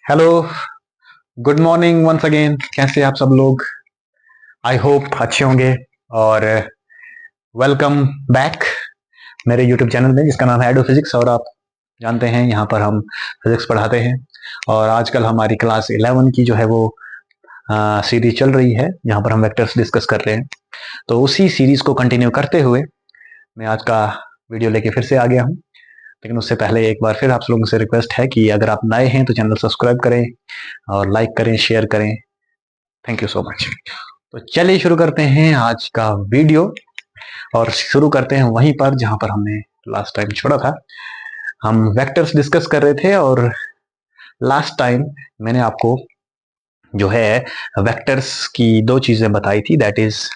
Hello. Good morning once again. कैसे आप सब लोग? आई होप अच्छे होंगे। और वेलकम बैक मेरे यूट्यूब चैनल में जिसका नाम है एडो फिजिक्स। और आप जानते हैं यहाँ पर हम फिजिक्स पढ़ाते हैं। और आजकल हमारी क्लास 11 की जो है वो सीरीज चल रही है, यहाँ पर हम वेक्टर्स डिस्कस कर रहे हैं। तो उसी सीरीज को कंटिन्यू करते हुए मैं आज का वीडियो लेके फिर से आ गया हूँ। लेकिन उससे पहले एक बार फिर आप लोगों से रिक्वेस्ट है कि अगर आप नए हैं तो चैनल सब्सक्राइब करें और लाइक करें, शेयर करें। Thank you so much. तो चलिए शुरू करते हैं आज का वीडियो। और शुरू करते हैं वहीं पर जहां पर हमने लास्ट टाइम छोड़ा था। हम वेक्टर्स डिस्कस कर रहे थे और लास्ट टाइम मैंने आपको जो है वेक्टर्स की दो चीजें बताई थी। दैट इज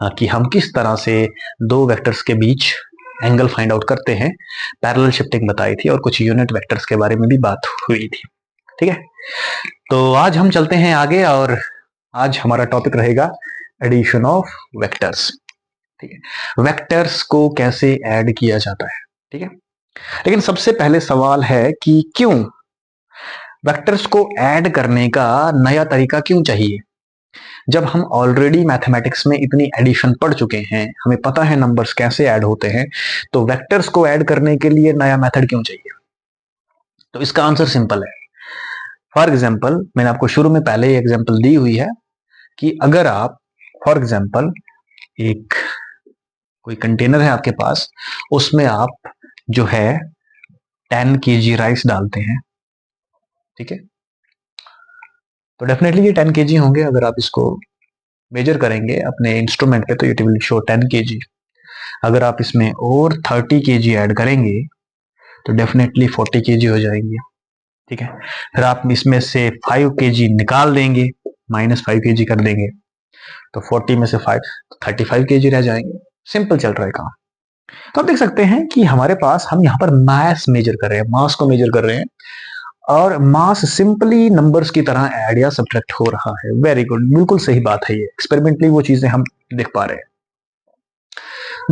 कि हम किस तरह से दो वेक्टर्स के बीच एंगल फाइंड आउट करते हैं। पैरेलल शिफ्टिंग बताई थी और कुछ यूनिट वेक्टर्स के बारे में भी बात हुई थी। ठीक है, तो आज हम चलते हैं आगे और आज हमारा टॉपिक रहेगा एडिशन ऑफ वेक्टर्स। ठीक है, वेक्टर्स को कैसे ऐड किया जाता है। ठीक है, लेकिन सबसे पहले सवाल है कि क्यों वेक्टर्स को ऐड करने का नया तरीका क्यों चाहिए? जब हम ऑलरेडी मैथमेटिक्स में इतनी एडिशन पढ़ चुके हैं, हमें पता है नंबर्स कैसे ऐड होते हैं, तो वेक्टर्स को ऐड करने के लिए नया मेथड क्यों चाहिए? तो इसका आंसर सिंपल है। फॉर एग्जाम्पल, मैंने आपको शुरू में पहले ही एग्जाम्पल दी हुई है कि अगर आप फॉर एग्जाम्पल एक कोई कंटेनर है आपके पास, उसमें आप जो है 10 kg राइस डालते हैं। ठीक है, तो डेफिनेटली ये 10 kg होंगे। अगर आप इसको मेजर करेंगे अपने इंस्ट्रूमेंट पे तो इट विल शो 10 kg। अगर आप इसमें और 30 kg ऐड करेंगे तो डेफिनेटली 40 kg हो जाएंगे। ठीक है, फिर आप इसमें से 5 kg निकाल देंगे, -5 kg कर देंगे, तो 40 में से 5 35 kg रह जाएंगे। सिंपल चल रहा है काम। तो आप देख सकते हैं कि हमारे पास हम यहाँ पर मास मेजर कर रहे हैं, मास को मेजर कर रहे हैं और मास सिंपली नंबर्स की तरह ऐड या सब्ट्रैक्ट हो रहा है। वेरी गुड, बिल्कुल सही बात है। ये एक्सपेरिमेंटली वो चीजें हम देख पा रहे हैं।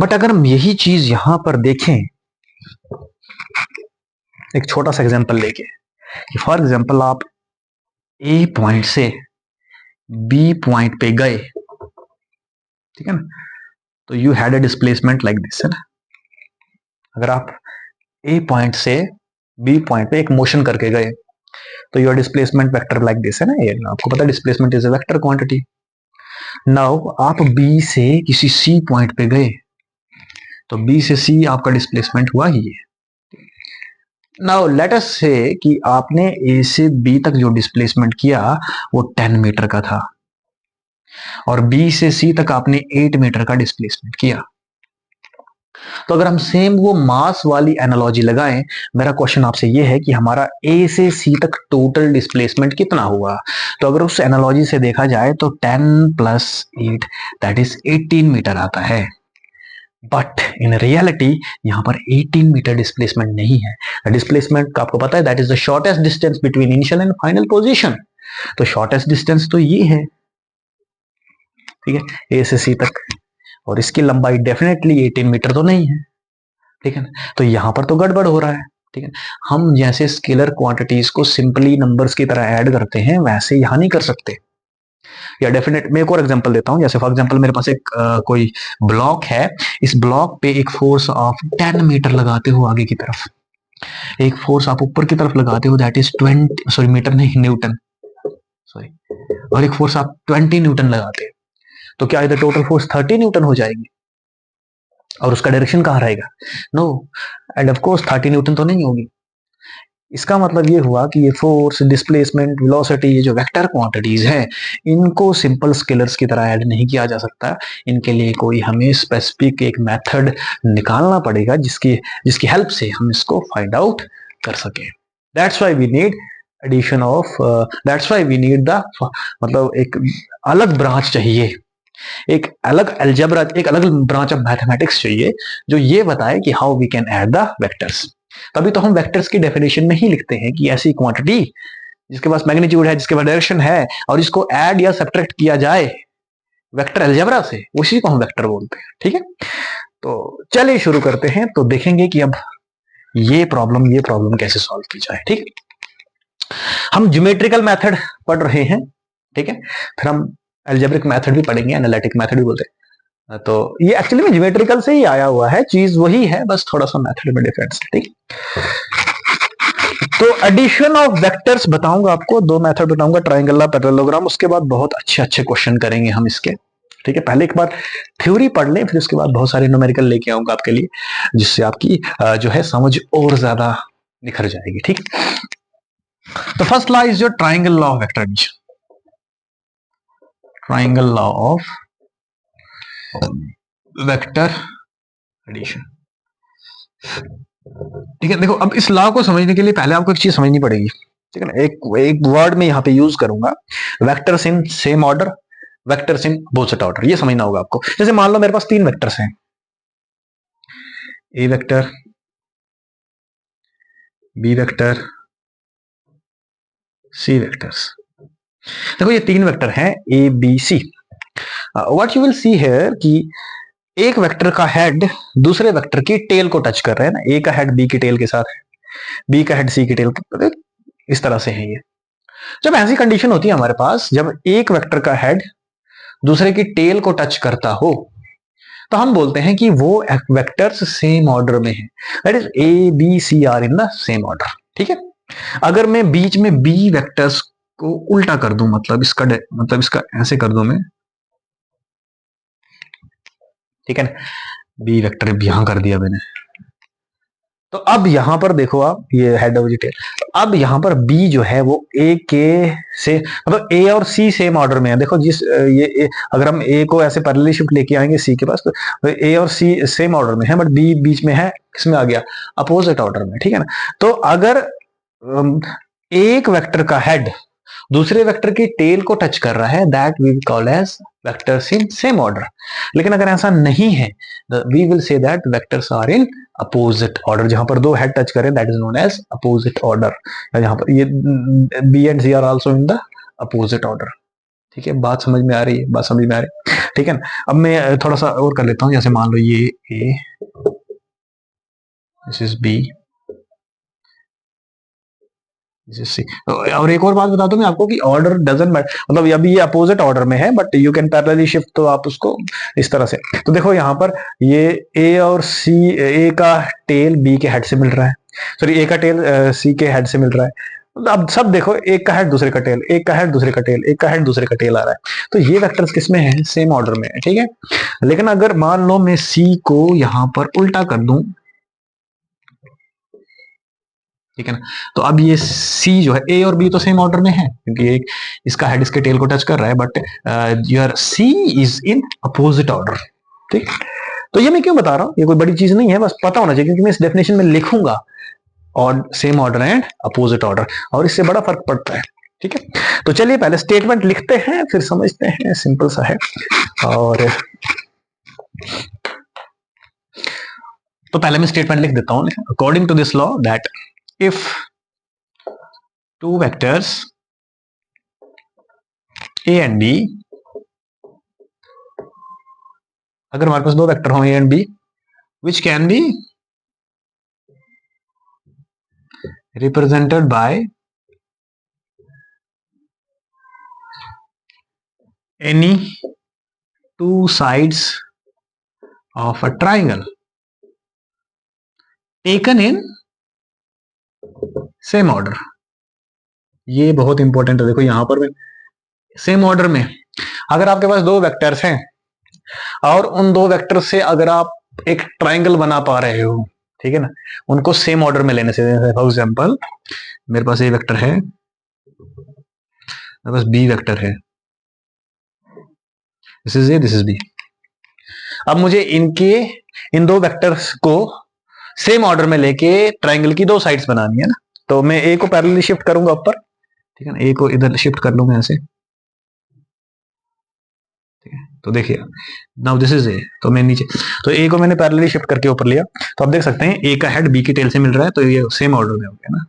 बट अगर हम यही चीज यहां पर देखें एक छोटा सा एग्जांपल लेके कि फॉर एग्जांपल आप ए पॉइंट से बी पॉइंट पे गए, ठीक है ना, तो you had a displacement like this, है ना। अगर आप ए पॉइंट से बी पॉइंट पे एक मोशन करके गए तो your displacement vector like this, है ना। ये आपको पता है displacement is a vector quantity. Now आप बी से किसी सी पॉइंट पे गए तो बी से सी आपका डिस्प्लेसमेंट हुआ ही है। नाउ लेट अस से कि आपने ए से बी तक जो डिस्प्लेसमेंट किया वो 10 मीटर का था और बी से सी तक आपने 8 मीटर का डिस्प्लेसमेंट किया। तो अगर हम सेम वो मास वाली एनालॉजी लगाएं, मेरा क्वेश्चन आपसे ये है कि हमारा ए से सी तक टोटल डिस्प्लेसमेंट कितना हुआ। तो अगर उस एनालॉजी से देखा जाए तो 10 + 8 दैट इज 18 मीटर आता है। बट इन रियलिटी यहां पर 18 मीटर डिस्प्लेसमेंट नहीं है। डिस्प्लेसमेंट आपको पता है that is the shortest distance between initial and final position. तो शॉर्टेस्ट डिस्टेंस तो ये है, ठीक है, ए से सी तक, और इसकी लंबाई डेफिनेटली 18 मीटर तो नहीं है। ठीक है ना, तो यहां पर तो गड़बड़ हो रहा है। ठीक है, हम जैसे स्केलर क्वांटिटीज को सिंपली नंबर्स की तरह ऐड करते हैं वैसे यहां नहीं कर सकते। या डेफिनेट मैं एक और एग्जांपल देता हूं। जैसे फॉर एग्जांपल मेरे पास एक कोई ब्लॉक है, इस ब्लॉक पे एक फोर्स ऑफ 10 मीटर लगाते हो आगे की तरफ, एक फोर्स आप ऊपर की तरफ लगाते हो दैट इज 20, सॉरी मीटर नहीं, न्यूटन, सॉरी, और एक फोर्स आप 20 न्यूटन लगाते हैं, तो क्या इधर टोटल फोर्स 30 न्यूटन हो जाएगी और उसका डायरेक्शन कहां रहेगा? No, and of course 30 newton तो नहीं होगी। इसका मतलब ये हुआ कि ये फोर्स, डिस्प्लेसमेंट, वेलोसिटी, ये जो वेक्टर क्वांटिटीज है, इनको सिंपल स्केलर्स की तरह ऐड नहीं किया जा सकता। इनके लिए कोई हमें स्पेसिफिक एक मेथड निकालना पड़ेगा जिसकी जिसकी हेल्प से हम इसको फाइंड आउट कर सके। That's why we need addition of, that's why we need the, मतलब एक अलग ब्रांच चाहिए, एक अलग अलजेब्रा, एक अलग ब्रांच ऑफ मैथमेटिक्स चाहिए जो ये बताए कि how we can add the vectors. तभी तो हम वेक्टर्स की डेफिनेशन में ही लिखते हैं कि ऐसी क्वांटिटी जिसके पास मैग्नीट्यूड है, जिसके पास डायरेक्शन है, और इसको ऐड या सब्ट्रैक्ट किया जाए वेक्टर अलजेब्रा से, उसी को हम वेक्टर बोलते हैं। ठीक है, तो चलिए शुरू करते हैं। तो देखेंगे कि अब ये प्रॉब्लम कैसे सॉल्व की जाए। ठीक है, हम ज्योमेट्रिकल मेथड पढ़ रहे हैं, ठीक है, फिर हम अलजेब्रिक मेथड भी पढ़ेंगे, एनालिटिक मेथड भी बोलते हैं। तो ये एक्चुअली में ज्योमेट्रिकल से ही आया हुआ है, चीज वही है, बस थोड़ा सा मेथड में डिफरेंस है, ठीक। तो एडिशन ऑफ वेक्टर्स बताऊंगा आपको, दो मेथड बताऊंगा, ट्रायंगुलर पैरेललोग्राम, उसके बाद बहुत अच्छे अच्छे क्वेश्चन करेंगे हम इसके, ठीक है। पहले एक बार थ्योरी पढ़ लें, फिर उसके बाद बहुत सारे न्यूमेरिकल लेके आऊंगा आपके लिए, जिससे आपकी जो है समझ और ज्यादा निखर जाएगी, ठीक। तो first law is your triangle law of vector addition, triangle law of vector addition, ठीक है। देखो, अब इस लॉ को समझने के लिए पहले आपको एक चीज समझनी पड़ेगी, ठीक है ना। एक वर्ड में यहां पे यूज करूंगा, vectors in same order, vectors in opposite order, ये समझना होगा आपको। जैसे मान लो मेरे पास तीन वेक्टर्स हैं, A vector, B vector, C vectors. देखो ये तीन वेक्टर हैं A B C. What you will see here कि एक वेक्टर का हेड दूसरे वेक्टर की टेल को टच कर रहे हैं ना, ए का हेड बी की टेल के साथ है, बी का हेड सी की टेल के, इस तरह से है ये। जब ऐसी कंडीशन होती है हमारे पास, जब एक वेक्टर का हेड दूसरे की टेल को टच करता हो, तो हम बोलते हैं कि वो वेक्टर्स सेम ऑर्डर में है, that is A B C are in the same order, ठीक है। अगर मैं बीच में बी वेक्टर्स को उल्टा कर दूं, मतलब इसका ऐसे कर दूं मैं, ठीक है ना, बी वेक्टर यहां कर दिया मैंने, तो अब यहां पर देखो आप, ये हेड ऑफ द टेल, अब यहां पर बी जो है वो ए के से, मतलब ए और सी सेम ऑर्डर में है। देखो जिस ये अगर हम ए को ऐसे पैरेलली शिफ्ट लेके आएंगे सी के पास, तो ए और सी सेम ऑर्डर में है, बट बी बीच में है, किसमें आ गया, अपोजिट ऑर्डर में, ठीक है ना। तो अगर एक वेक्टर का हेड दूसरे वेक्टर की टेल को टच कर रहा है, that we call as vectors in same order. लेकिन अगर ऐसा नहीं है, we will say that vectors are in opposite order. जहां पर दो हेड टच करें, that is known as opposite order. जहां पर ये B and C are also in the opposite order, ठीक है। बात समझ में आ रही है, बात समझ में आ रही है, ठीक है ना। अब मैं थोड़ा सा और कर लेता हूं, जैसे मान लो ये ए, दिस इज बी, और एक और बात बता दूं मैं आपको कि ऑर्डर डजंट मैटर, मतलब अभी ये अपोजिट ऑर्डर में है, but you can parallelly shift, तो आप उसको इस तरह से, तो देखो यहां पर ये ए और सी, ए का टेल बी के हेड से मिल रहा है, सॉरी ए का टेल सी के हेड से मिल रहा है। अब सब देखो, एक का हेड दूसरे का टेल, एक का हेड दूसरे का टेल, एक का हेड दूसरे का टेल आ रहा है, तो ये वेक्टर्स किसमें है, सेम ऑर्डर में है, ठीक है। लेकिन अगर मान लो मैं सी को यहां पर उल्टा कर दूं, ठीक है ना, तो अब ये सी जो है, ए और बी तो सेम ऑर्डर में है, क्योंकि एक इसका हेड इसके टेल को टच कर रहा है, but your C is in opposite order, ठीक। तो ये मैं क्यों बता रहा हूं, ये कोई बड़ी चीज नहीं है, बस पता होना चाहिए, क्योंकि मैं इस डेफिनेशन में लिखूंगा और same order and opposite order, और इससे बड़ा फर्क पड़ता है, ठीक है। तो चलिए पहले स्टेटमेंट लिखते हैं, फिर समझते हैं, सिंपल सा है। और तो पहले मैं स्टेटमेंट लिख देता हूं, according to this law that if two vectors a and b, अगर हमारे पास दो वेक्टर हो a and b, which can be represented by any two sides of a triangle taken in same order. ये बहुत important है, देखो यहां पर सेम ऑर्डर में, अगर आपके पास दो वेक्टर्स हैं और उन दो वेक्टर से अगर आप एक ट्राइंगल बना पा रहे हो, ठीक है ना, उनको सेम ऑर्डर में लेने से, फॉर एग्जांपल मेरे पास ए वेक्टर है, मेरे पास बी वेक्टर है, this is A, this is B. अब मुझे इन दो वेक्टर्स को सेम ऑर्डर में लेके ट्राइंगल की दो साइड्स बनानी है ना, तो मैं ए को पैरेलली शिफ्ट करूंगा ऊपर, ठीक है ना, ए को इधर शिफ्ट कर लूंगा ऐसे, ठीक है। तो देखिए नाउ दिस इज ए, तो मैं नीचे, तो ए को मैंने पैरेलली शिफ्ट करके ऊपर लिया, तो आप देख सकते हैं ए का हेड बी की टेल से मिल रहा है, तो ये सेम ऑर्डर में हो गया ना।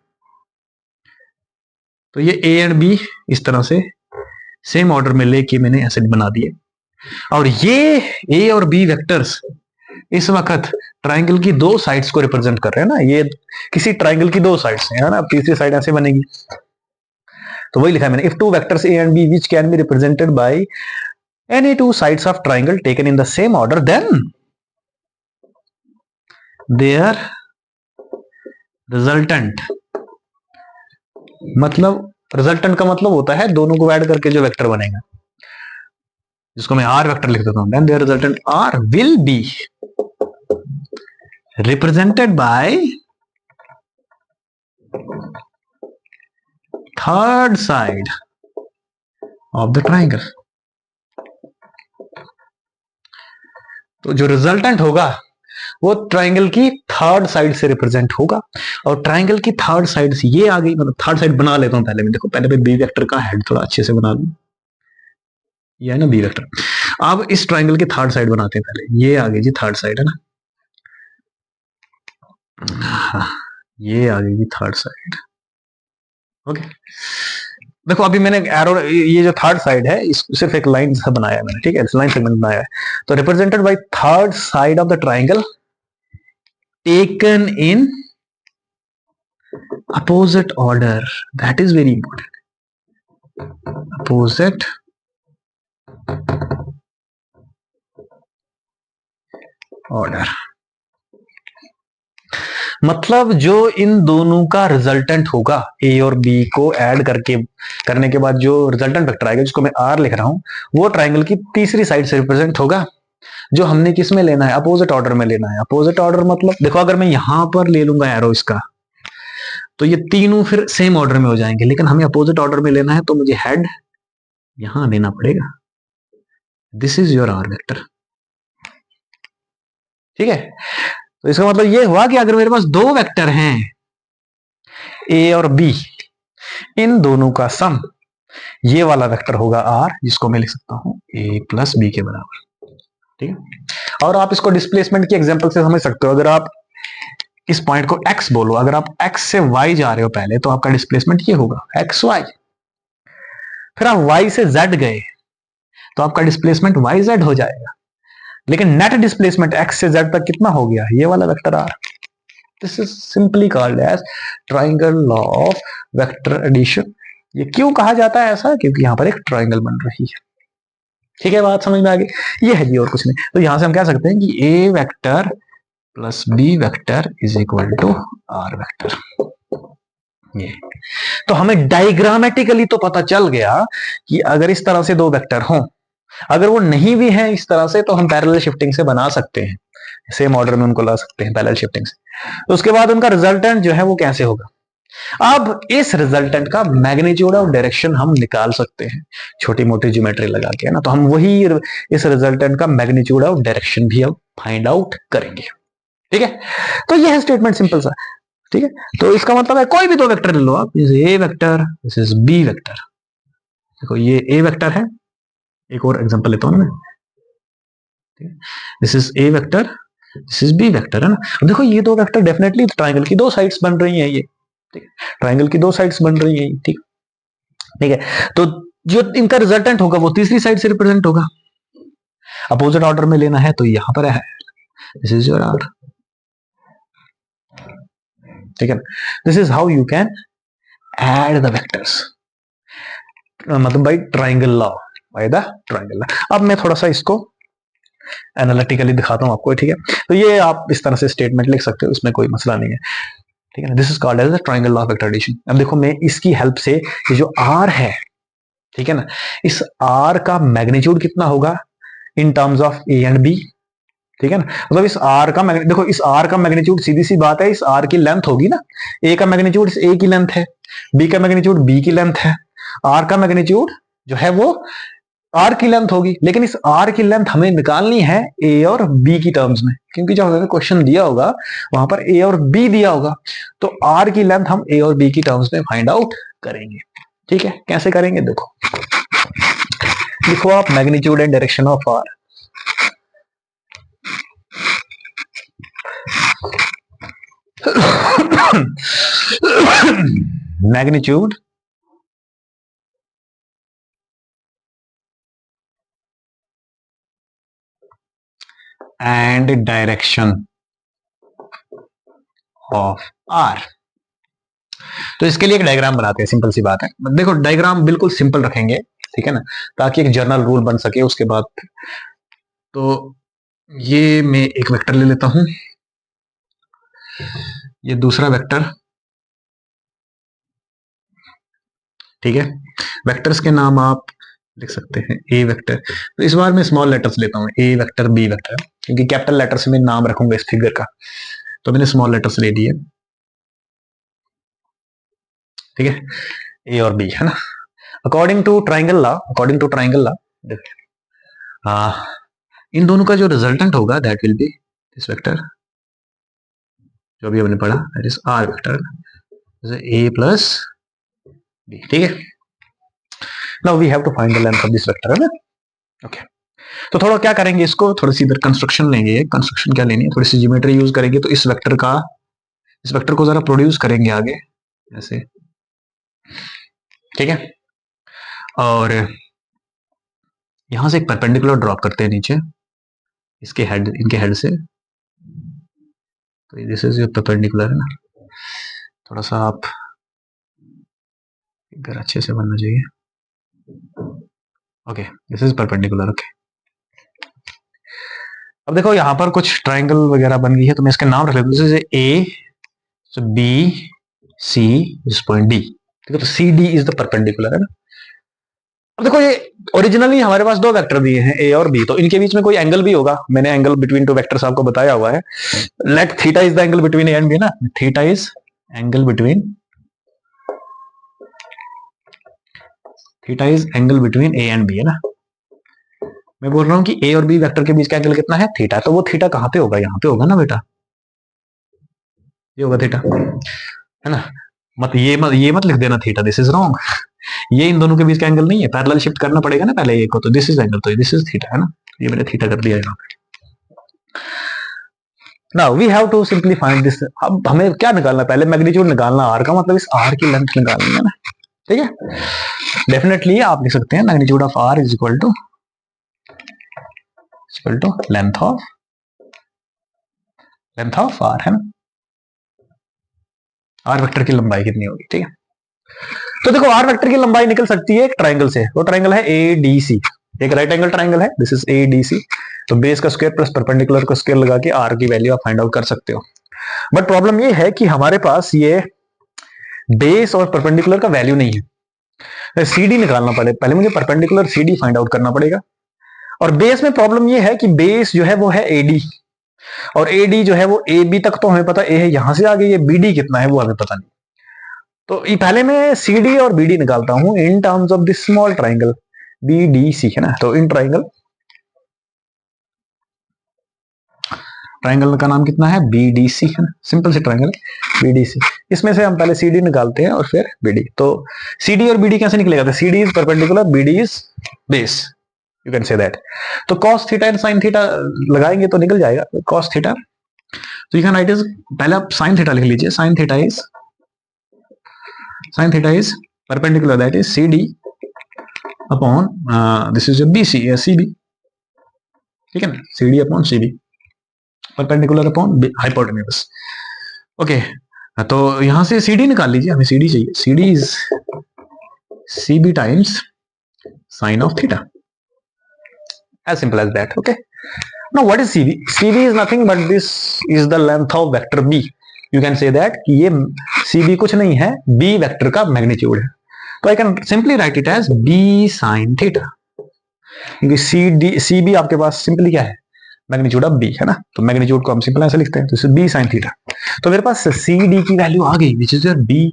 तो ये ए एंड बी इस तरह से सेम ऑर्डर में लेके मैंने ऐसे बना दिए, और ये ए और बी वेक्टर्स इस वक्त ट्राइंगल की दो साइड्स को रिप्रेजेंट कर रहे हैं ना, ये किसी ट्राइंगल की दो साइड्स है ना, तीसरी साइड ऐसे बनेगी, तो वही लिखा है मैंने, if two vectors A and B which can be represented by any two sides of triangle taken in the same order then their resultant, मतलब रिजल्टेंट का मतलब होता है दोनों को ऐड करके जो वेक्टर बनेगा, जिसको मैं आर वेक्टर लिख देता हूं, then their resultant R will be represented by third side of the triangle. तो जो रिजल्टेंट होगा वो ट्राइंगल की थर्ड साइड से रिप्रेजेंट होगा, और ट्राइंगल की थर्ड साइड से ये आ गई, मतलब थर्ड साइड बना लेता हूं पहले मैं, देखो पहले मैं बी वेक्टर का हेड थोड़ा अच्छे से बना लूं, ये है ना बी वेक्टर। अब इस ट्राइंगल की थर्ड साइड बनाते हैं, पहले ये आ गई जी थर्ड साइड है ना, ये आ गई जी थर्ड साइड। ओके, देखो अभी मैंने एरो, ये जो थर्ड साइड है इस सिर्फ एक लाइन से बनाया है मैंने, ठीक है, लाइन सेगमेंट बनाया है। तो represented by third side of the triangle taken in opposite order, that is very important, opposite order, मतलब जो इन दोनों का रिजल्टेंट होगा ए और बी को ऐड करने के बाद जो रिजल्टेंट वेक्टर आएगा, जिसको मैं आर लिख रहा हूं, वो ट्राइंगल की तीसरी साइड से रिप्रेजेंट होगा, जो हमने किस में लेना है, अपोजिट ऑर्डर में लेना है। अपोजिट ऑर्डर मतलब देखो अगर मैं यहां पर ले लूंगा एरो इसका, तो ये तीनों फिर सेम ऑर्डर में हो जाएंगे, लेकिन हमें अपोजिट ऑर्डर में लेना है, तो मुझे हेड यहां देना पड़ेगा, this is your R vector, ठीक है। तो इसका मतलब ये हुआ कि अगर मेरे पास दो वेक्टर हैं ए और बी, इन दोनों का सम ये वाला वेक्टर होगा आर, जिसको मैं लिख सकता हूं ए प्लस बी के बराबर, ठीक है। और आप इसको डिस्प्लेसमेंट की एग्जांपल से समझ सकते हो, अगर आप इस पॉइंट को x बोलो, अगर आप x से y जा रहे हो पहले, तो आपका डिस्प्लेसमेंट ये होगा एक्स वाई, फिर आप y से z गए तो आपका डिस्प्लेसमेंट वाई जेड हो जाएगा, लेकिन नेट डिस्प्लेसमेंट x से z तक कितना हो गया, ये वाला vector r। This is simply called as triangle law of vector addition. ये क्यों कहा जाता है ऐसा, क्योंकि यहां पर एक ट्राइंगल बन रही है, ठीक है, बात समझ में आ गई, ये है जी और कुछ नहीं। तो यहां से हम कह सकते हैं कि A vector plus B vector is equal to R vector. ये तो हमें डायग्रामेटिकली तो पता चल गया कि अगर इस तरह से दो वेक्टर हों, अगर वो नहीं भी है इस तरह से, तो हम पैरेलल शिफ्टिंग से बना सकते हैं, सेम ऑर्डर में उनको ला सकते हैं पैरेलल शिफ्टिंग से। तो उसके बाद उनका रिजल्टेंट जो है वो कैसे होगा, अब इस रिजल्टेंट का मैग्नीट्यूड ऑफ डायरेक्शन हम निकाल सकते हैं छोटी मोटी ज्योमेट्री लगा के, है ना। तो हम वही इस रिजल्टेंट का मैग्नीट्यूड ऑफ डायरेक्शन भी अब फाइंड आउट करेंगे, ठीक है। तो ये है स्टेटमेंट, सिंपल सा, ठीक है। तो इसका मतलब है कोई भी दो वेक्टर ले लो आप, this is A vector, this is B vector, देखो ये ए वेक्टर है, एक और एग्जांपल लेता हूं मैं, this is A vector, this is B vector, है ना। अब देखो ये दो वेक्टर डेफिनेटली ट्राइंगल की दो साइड्स बन रही हैं, ये ठीक है, ट्राइंगल की दो साइड्स बन रही हैं, ठीक ठीक है। तो जो इनका रिजल्टेंट होगा वो तीसरी साइड से रिप्रेजेंट होगा, अपोजिट ऑर्डर में लेना है तो यहां पर है, दिस इज योर आर, ठीक है। This is how you can add the vectors, मतलब by triangle law, by the triangle law. अब मैं थोड़ा सा इसको एनालिटिकली दिखाता हूं आपको, ठीक है। तो ये आप इस तरह से स्टेटमेंट लिख सकते हो, इसमें कोई मसला नहीं है, ठीक है ना। This is called as the triangle law of vector addition. अब देखो मैं इसकी हेल्प से ये जो आर है, ठीक है ना, इस आर का मैग्नीट्यूड कितना होगा in terms of A and B, ठीक है ना। मतलब इस आर का देखो इस आर का मैग्नीट्यूड, सीधी सी बात है, इस आर की लेंथ होगी ना, ए का मैग्नीट्यूड ए की लेंथ है, बी का मैग्नीट्यूड बी की लेंथ है, आर का मैग्नीट्यूड जो है वो आर की लेंथ होगी, लेकिन इस आर की लेंथ हमें निकालनी है ए और बी की टर्म्स में, क्योंकि जब हमें क्वेश्चन दिया होगा वहां पर ए और बी दिया होगा, तो आर की लेंथ हम ए और बी की टर्म्स में फाइंड आउट करेंगे, ठीक है। कैसे करेंगे देखो, लिखो आप magnitude and direction of R, magnitude and direction of R. तो इसके लिए एक डायग्राम बनाते हैं, सिंपल सी बात है। देखो डायग्राम बिल्कुल सिंपल रखेंगे, ठीक है ना, ताकि एक जर्नल रूल बन सके उसके बाद। तो ये मैं एक वेक्टर ले लेता हूं, ये दूसरा वेक्टर, ठीक है। वेक्टर्स के नाम आप लिख सकते हैं ए वेक्टर। तो इस बार मैं स्मॉल लेटर्स लेता हूं, ए वेक्टर बी वेक्टर, क्योंकि कैपिटल लेटर से मैं नाम रखूंगा इस फिगर का, तो मैंने स्मॉल लेटर्स ले लिए, ठीक है, ए और बी, है ना। According to triangle law, according to triangle law, इन दोनों का जो रिजल्टेंट होगा that will be this vector, जो भी हमने पढ़ा, that is R vector, A plus B, ठीक है। Now we have to find the length of this vector, है ना। ओके, तो थोड़ा क्या करेंगे, इसको थोड़ी सी इधर कंस्ट्रक्शन लेंगे। कंस्ट्रक्शन क्या लेनी है, थोड़ी सी ज्योमेट्री यूज करेंगे। तो इस वेक्टर का, इस वेक्टर को जरा प्रोड्यूस करेंगे आगे ऐसे, ठीक है। और यहां से एक परपेंडिकुलर ड्रॉप करते हैं नीचे इसके हेड, इनके हेड से। तो दिस इज योर परपेंडिकुलर, है ना। थोड़ा सा आप इधर अच्छे से बनना चाहिए। Okay, this is perpendicular. Okay, अब देखो यहाँ पर कुछ ट्राइंगल वगैरह बन गई है, तो मैं इसके नाम रख लेता हूं। This is A, so B C, this point D, ठीक है। तो C D is the perpendicular, है ना। अब देखो ये ओरिजिनली हमारे पास दो वेक्टर दिए हैं ए और बी, तो इनके बीच में कोई एंगल भी होगा। मैंने एंगल बिटवीन टू वेक्टर्स आपको बताया हुआ है। Let theta is the angle between A and B, ना। Theta is angle between, theta is angle between A and B, है ना। मैं बोल रहा हूं कि ए और बी वेक्टर के बीच का एंगल कितना है, थीटा। तो वो थीटा कहां पे होगा, यहां पे होगा ना बेटा, ये होगा थीटा, है ना। ये मत लिख देना थीटा, दिस इज रॉन्ग। ये इन दोनों के बीच का एंगल नहीं है, पैरेलल शिफ्ट करना पड़ेगा ना पहले ये को। तो दिस इज एंगल, तो दिस इज थीटा, है ना। ये मैंने थीटा कर दिया यहाँ पे। Now we have to simply find this. अब हमें क्या निकालना, पहले मैग्नीट्यूड निकालना आर का, मतलब इस आर की लेंथ निकालनी है ना, ठीक है। डेफिनेटली आप लिख सकते हैं magnitude of R is equal to length of R, है ना। आर वेक्टर की लंबाई कितनी होगी, ठीक है। तो देखो आर वेक्टर की लंबाई निकल सकती है एक ट्राइंगल से, वो ट्राइंगल है ए डी सी, एक राइट एंगल ट्राइंगल है, this is A D C. तो बेस का स्क्वायर प्लस परपेंडिकुलर का स्क्वायर लगा के आर की वैल्यू आप फाइंड आउट कर सकते हो। बट प्रॉब्लम ये है कि हमारे पास ये बेस और परपेंडिकुलर का वैल्यू नहीं है। सीडी निकालना पड़े, पहले मुझे परपेंडिकुलर सीडी फाइंड आउट करना पड़ेगा। और बेस में प्रॉब्लम ये है कि बेस जो है वो है एडी, और एडी जो है वो ए बी तक तो हमें पता ए है, यहां से आगे ये बीडी कितना है वो हमें पता नहीं। तो पहले मैं सीडी और बीडी निकालता हूं इन terms of this small triangle BDC, है ना। तो इन ट्राइंगल का नाम कितना है, बीडीसी, है ना। सिंपल से ट्राइंगल बीडीसी। इसमें से हम पहले सीडी निकालते हैं और फिर बीडी। तो सीडी और बीडी कैसे निकलेगा, CD is perpendicular, BD is base, you can say that. तो cos theta and sin theta लगाएंगे तो निकल जाएगा cos थीटा। तो यू कैन राइट इज, पहले आप sin थीटा लिख लीजिए। sin theta is perpendicular, that is CD upon this is BC या CB, ठीक है ना। CD upon CB, perpendicular upon hypotenuse. Okay, तो यहां से CD निकाल लीजिए, हमें CD चाहिए। CD is CB times sin of theta, as simple as that. Okay, now what is CB? CB is nothing but this is the length of vector B. You can say that कि ये CB कुछ नहीं है, B vector का magnitude है। तो I can simply write it as B sin theta, क्योंकि CB आपके पास सिंपली क्या है, मैग्नीट्यूड ऑफ B, है ना। तो मैग्नीट्यूड को हम सिंपल ऐसे लिखते हैं, तो B sin थीटा। तो मेरे पास CD की वैल्यू आ गई, which is B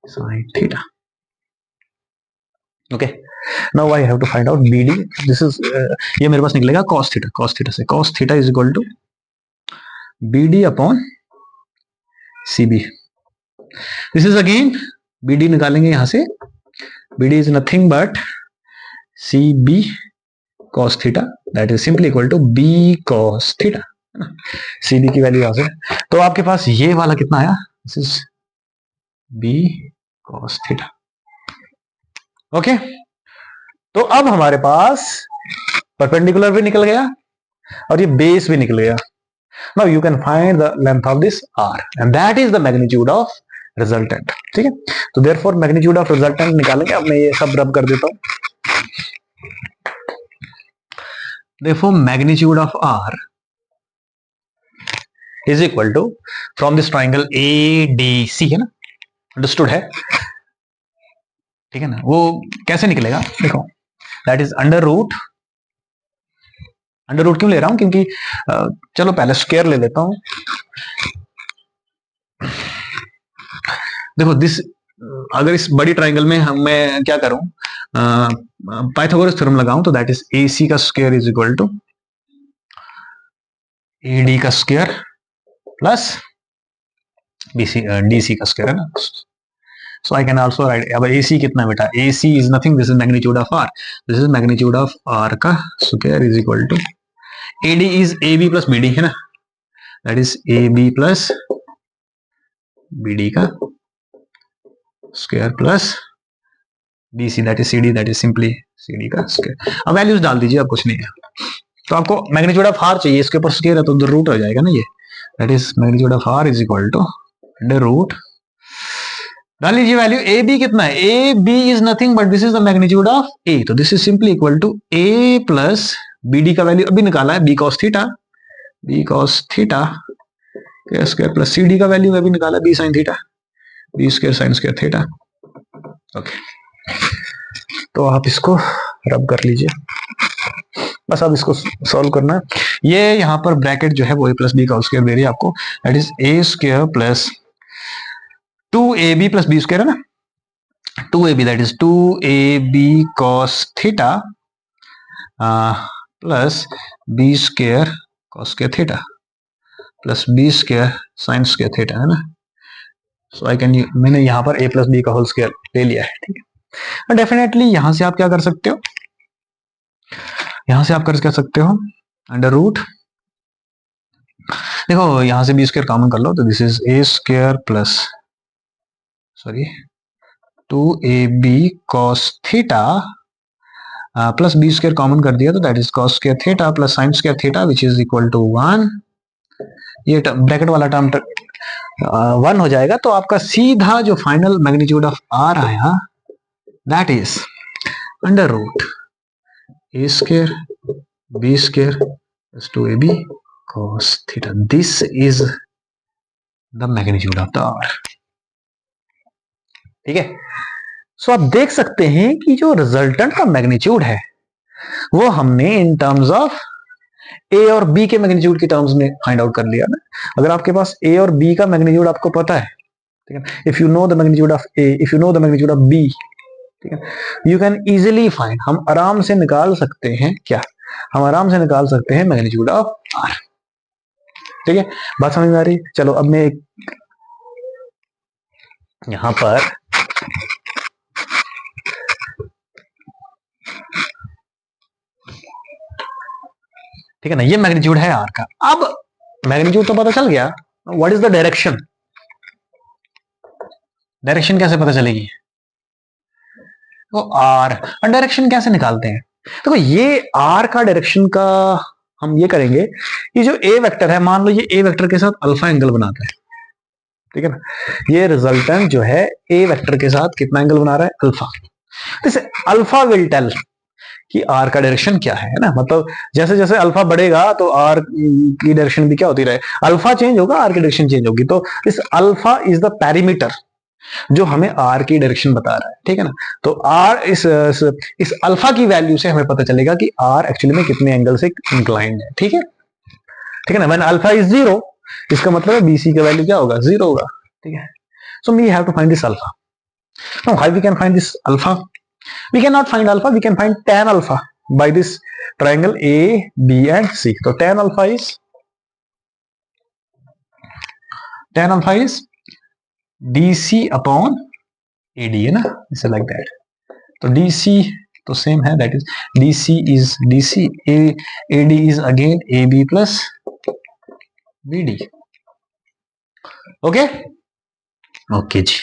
sin theta. Okay, now I have to find out BD। This is ये मेरे पास निकलेगा cos थीटा से cos theta is equal to BD upon CB। This is again BD निकालेंगे यहां से, BD is nothing but CB cos theta, that is simply equal to B cos theta, है ना। CB की वैल्यू यहां से, तो आपके पास ये वाला कितना आया, this is B cos theta. Okay, तो अब हमारे पास परपेंडिकुलर भी निकल गया और ये बेस भी निकल गया। Now you can find the length of this R, and that is the magnitude of resultant, ठीक है। तो देयरफॉर मैग्नीट्यूड ऑफ रिजल्टेंट निकालेंगे। अब मैं ये सब रब कर देता हूं। Therefore magnitude of R is equal to from this triangle ADC, है ना, अंडरस्टूड है, ठीक है ना। वो कैसे निकलेगा देखो, दैट इज अंडर रूट क्यों ले रहा हूं, क्योंकि चलो पहले स्क्वायर ले लेता हूं। देखो दिस, अगर इस बड़ी ट्राइंगल में मैं क्या करूं, पाइथागोरस थ्योरम लगाऊं, तो दैट इज AC का square is equal to AD का स्क्वायर प्लस DC का स्क्वायर, है ना। So I can also write, अब AC कितना बेटा, AC is nothing, this is magnitude of R, this is magnitude of R का square is equal to AD is AB plus BD, है ना, that is AB plus BD का square plus BC that is CD, that is simply CD का square। अब values डाल दीजिए, अब कुछ नहीं है। तो आपको मैग्नीट्यूड ऑफ R चाहिए, इसके ऊपर स्क्वायर है तो रूट हो जाएगा ना ये, that is magnitude of R is equal to under root, डाल लीजिए वैल्यू। ए बी कितना है, A B is nothing but this is the magnitude of A, तो this is simply equal to A plus B D का value अभी निकाला है, B cos theta square plus C D का value अभी निकाला है, B sine theta, B square sine square theta. Okay, तो आप इसको रब कर लीजिए, बस अब इसको सॉल्व करना है। ये यहाँ पर ब्रैकेट जो है वो ए प्लस बी का होल स्क्वायर दे रही है आपको, that is A square plus 2ab plus B square, है ना, 2ab that is 2ab cos theta plus B square cos square theta plus B square sine square theta, है ना। So I can, मैंने यहाँ पर a प्लस बी का whole square ले लिया है, ठीक है। डेफिनेटली यहां से आप क्या कर सकते हो, यहां से आप कर सकते हो अंडर रूट, देखो यहां से बी स्क्वायर कॉमन कर लो, तो this is a square plus 2ab cos theta plus B square common कर दिया, तो that is cos square theta plus sine square theta which is equal to 1। ये ब्रैकेट वाला टर्म 1 हो जाएगा, तो आपका सीधा जो फाइनल मैग्नीट्यूड ऑफ आर आया that is under root A square B square plus 2ab cos theta. This is the magnitude of the R, ठीक है। सो आप देख सकते हैं कि जो रिजल्टेंट का मैग्नीट्यूड है वो हमने इन टर्म्स ऑफ ए और बी के मैग्नीट्यूड के टर्म्स में फाइंड आउट कर लिया ना। अगर आपके पास ए और बी का मैग्नीट्यूड आपको पता है, ठीक है, if you know the magnitude of A, if you know the magnitude of B, ठीक है, यू कैन इजीली फाइंड, हम आराम से निकाल सकते हैं क्या, हम आराम से निकाल सकते हैं मैग्नीट्यूड ऑफ आर, ठीक है। बात समझ में आ रही है? चलो अब मैं यहां पर ठीक है ना, ये मैग्नीट्यूड है आर का। अब मैग्नीट्यूड तो पता चल गया, what is the direction, direction कैसे पता चलेगी, तो आर, डायरेक्शन कैसे निकालते हैं, देखो ये आर का डायरेक्शन का हम ये करेंगे, ये जो ए वेक्टर है, मान लो ये ए वेक्टर के साथ अल्फा एंगल बनाता है, ठीक है ना, ये रिजल्टेंट जो है ए वेक्टर के साथ कितना एंगल बना रहा है, अल्फा। जैसे अल्फा विल टेल कि आर का डायरेक्शन क्या है ना, मतलब जैसे जैसे अल्फा बढ़ेगा तो आर की डायरेक्शन भी क्या होती रहे, अल्फा चेंज होगा आर की डायरेक्शन चेंज होगी। तो इस अल्फा इज द पैरामीटर जो हमें आर की डायरेक्शन बता रहा है, ठीक है ना। तो आर इस अल्फा की वैल्यू से हमें पता चलेगा कि आर एक्चुअली में कितने एंगल से इंक्लाइंड है, ठीक है, ठीक है ना। व्हेन अल्फा इज 0, इसका मतलब है बीसी का वैल्यू क्या होगा, 0 होगा, ठीक है। So we have to find this alpha. Now how we can find this alpha, we cannot find alpha, we can find tan alpha by this triangle A, B and C. So tan alpha is DC upon AD, है ना, इसे like that। तो DC तो same है, that is DC is DC, AD is again AB plus BD, okay। Okay जी,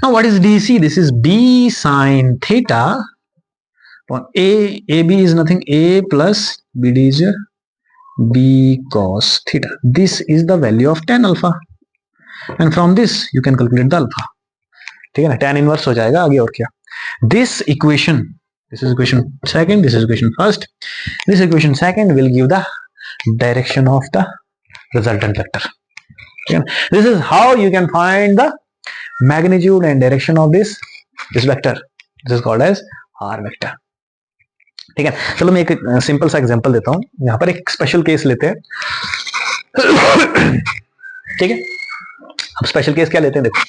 now what is DC, this is B sin theta upon AB is nothing, A plus BD is B cos theta, this is the value of tan alpha and from this you can calculate the alpha, ठीक है ना, tan inverse हो जाएगा आगे, और क्या। This equation second, this is equation first, this equation second will give the direction of the resultant vector. This is how you can find the magnitude and direction of this vector. This is called as R vector. ठीक है, चलो मैं एक simple सा example देता हूं। यहां पर एक स्पेशल केस लेते हैं। ठीक है, अब स्पेशल केस क्या लेते हैं, देखो।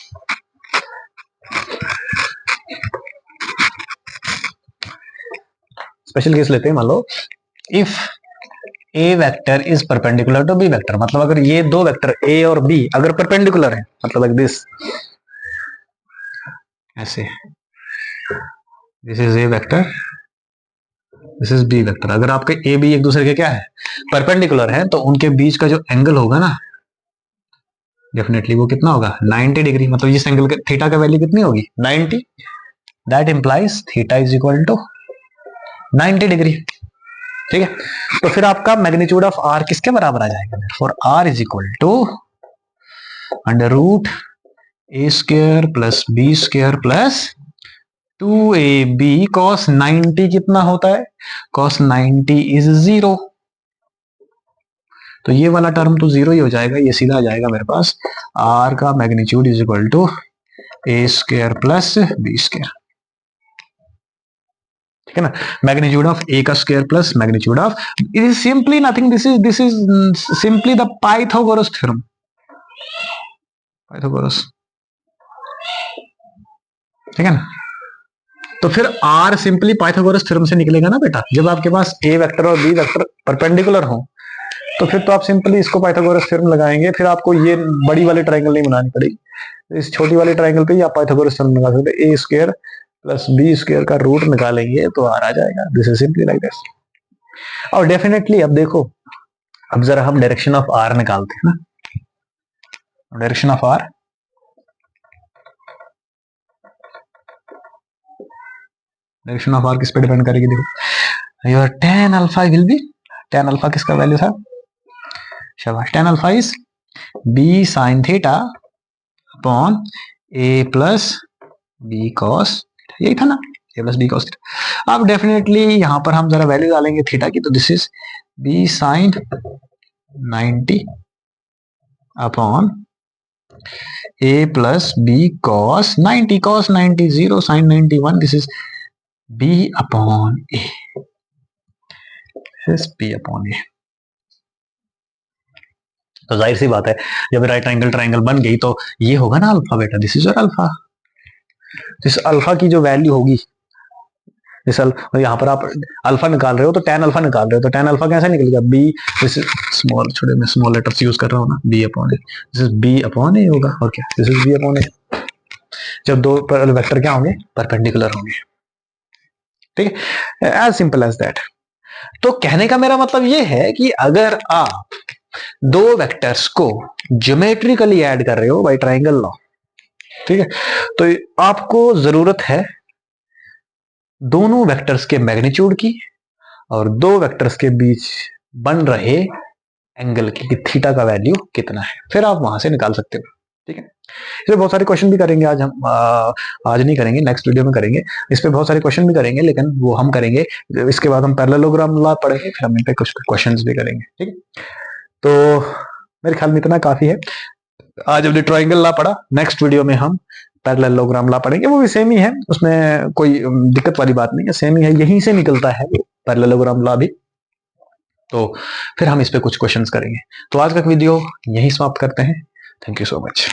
स्पेशल केस लेते हैं, मान लो if A vector is perpendicular to B vector, मतलब अगर ये दो वेक्टर ए और बी अगर परपेंडिकुलर है, मतलब लाइक दिस, ऐसे, this is A vector, this is B vector. अगर आपके ए बी एक दूसरे के क्या है, परपेंडिकुलर है, तो उनके बीच का जो एंगल होगा ना, डेफिनेटली वो कितना होगा, 90 डिग्री। मतलब इस एंगल के थीटा का वैल्यू कितनी होगी, 90। That implies theta is equal to 90 degree. ठीक है, तो फिर आपका मैग्नीट्यूड ऑफ आर किसके बराबर आ जाएगा, for R is equal to under root A square plus B square plus 2ab cos 90 कितना होता है, cos 90 इज 0। तो ये वाला टर्म तो 0 ही हो जाएगा, ये सीधा आ जाएगा मेरे पास आर का magnitude is equal to A square plus B square. ठीक है ना, मैग्नीट्यूड ऑफ ए का square plus magnitude of, it is simply nothing, this is simply the Pythagoras theorem, Pythagoras. ठीक है ना, तो फिर आर सिंपली पाइथागोरस थ्योरम से निकलेगा ना बेटा। जब आपके पास ए वेक्टर और बी वेक्टर परपेंडिकुलर हो, तो फिर तो आप सिंपली इसको पाइथागोरस थ्योरम लगाएंगे, फिर आपको ये बड़ी वाली ट्रायंगल नहीं बनानी पड़ेगी, इस छोटी वाली ट्रायंगल पे ही आप पाइथागोरस थ्योरम लगा सकते हैं। ए स्क्वायर प्लस बी स्क्वायर का रूट निकालेंगे तो आर आ जाएगा। This is simply like this. और डेफिनेटली अब देखो, अब जरा हम डायरेक्शन ऑफ आर निकालते हैं ना, direction of R, direction of R किस पे डिपेंड करेगी, देखो your tan alpha will be, tan alpha किसका वैल्यू था, शाबाश, tan alpha is b sin theta upon a plus b cos, यही था ना, a plus b cos theta. अब डेफिनेटली यहां पर हम जरा वैल्यू डालेंगे थीटा की, तो दिस इज b sin 90 अपॉन a plus b cos 90, cos 90 0, sin 90 1, this is b upon a, b upon a। तो जाहिर सी बात है, जब राइट एंगल ट्रायंगल बन गई तो ये होगा ना alpha beta, this is your alpha. इस अल्फा की जो वैल्यू होगी, इस यहाँ पर आप अल्फा निकाल रहे हो तो tan अल्फा निकाल रहे हो, तो tan अल्फा कैसे निकलेगा, b, दिस इज स्मॉल, छोटे में स्मॉल लेटर्स यूज कर रहा हूँ ना, b upon A, this is b upon A होगा, और क्या, this is b upon A. जब दो वेक्टर क्या होंगे, परपेंडिकुलर होंगे। ठीक है, एज सिंपल एज दैट। तो कहने का मेरा मतलब ये है कि अगर आप दो वेक्टर्स को ज्योमेट्रिकली ऐड कर रहे हो बाय ट्रायंगल लॉ, ठीक है, तो आपको जरूरत है दोनों वेक्टर्स के मैग्नीट्यूड की और दो वेक्टर्स के बीच बन रहे एंगल की, कि थीटा का वैल्यू कितना है, फिर आप वहां से निकाल सकते हो। ठीक है, इसमें बहुत सारे क्वेश्चन भी करेंगे आज हम, आज नहीं करेंगे, नेक्स्ट वीडियो में करेंगे। इस पे बहुत सारे क्वेश्चन भी करेंगे, लेकिन वो हम करेंगे इसके बाद हम पैरेललोग्राम लॉ पढ़ेंगे, फिर हम इन पे कुछ क्वेश्चंस भी करेंगे। ठीक है, तो मेरे ख्याल में इतना काफी है। आज हमने ट्रायंगल लॉ पढ़ा, नेक्स्ट वीडियो में हम पैरेललोग्राम लॉ पढ़ेंगे, वो भी सेम ही है, उसमें कोई दिक्कत वाली बात नहीं है, सेम ही है, यहीं से निकलता है पैरेललोग्राम लॉ भी। तो फिर हम इस पे कुछ क्वेश्चंस करेंगे। तो आज का वीडियो यहीं समाप्त करते हैं। Thank you so much.